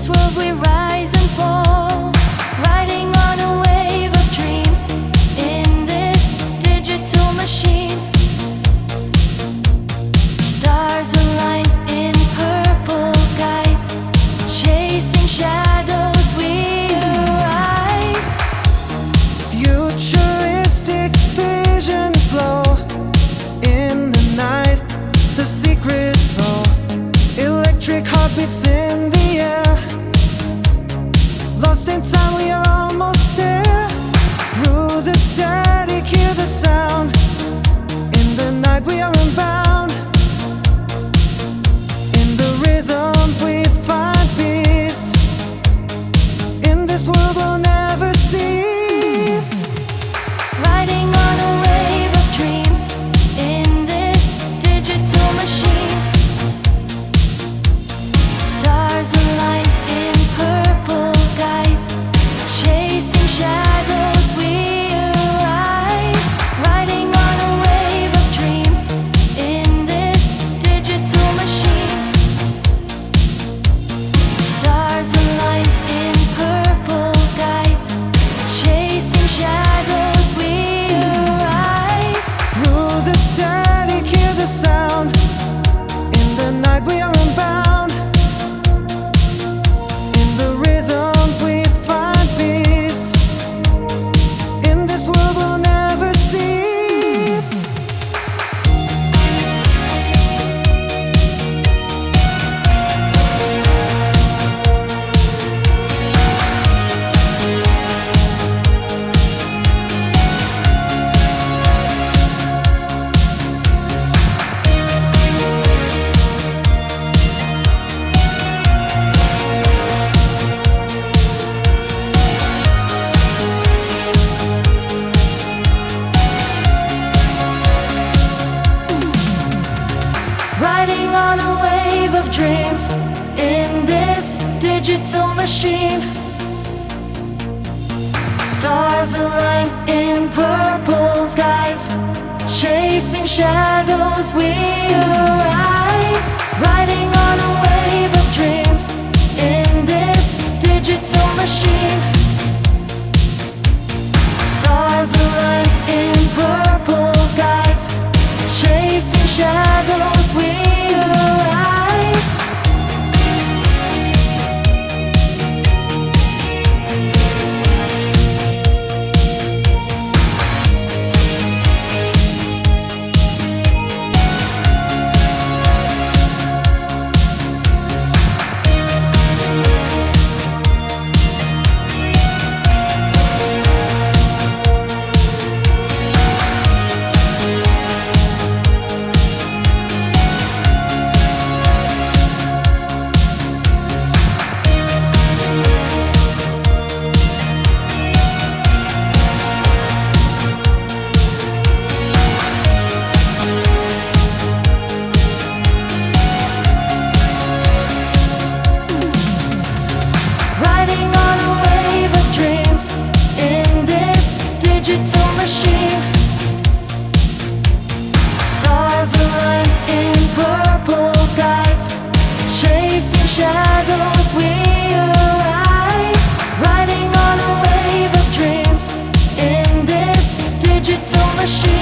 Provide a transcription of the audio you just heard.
this world we rise and fall, riding on a wave of dreams in this digital machine. Stars align in purple skies, chasing shadows we arise. Futuristic visions glow in the night, the secrets flow. Electric heartbeats in the air, lost in time, we are almost there. Through the static, hear the sound. In the night, we are unbound. In the rhythm, we find peace. In this world, we'll never cease. Riding on a wave of dreams in this digital machine. Stars align in purple skies, chasing shadows we arise. Riding on a wave of dreams in this digital machine. Stars align in purple skies, chasing shadows we arise. Through the static, hear the sound. In the night, we are unbound. In the rhythm, we find peace. In this world, we'll never cease. Riding on a wave of dreams in this digital machine. Stars align in purple skies, chasing shadows we arise. Riding on a wave of dreams in this digital machine. Stars align in purple skies, chasing shadows we arise. Riding on a wave of dreams in this digital machine. Stars align in purple skies, chasing shadows we arise. Riding on a wave of dreams in this digital machine.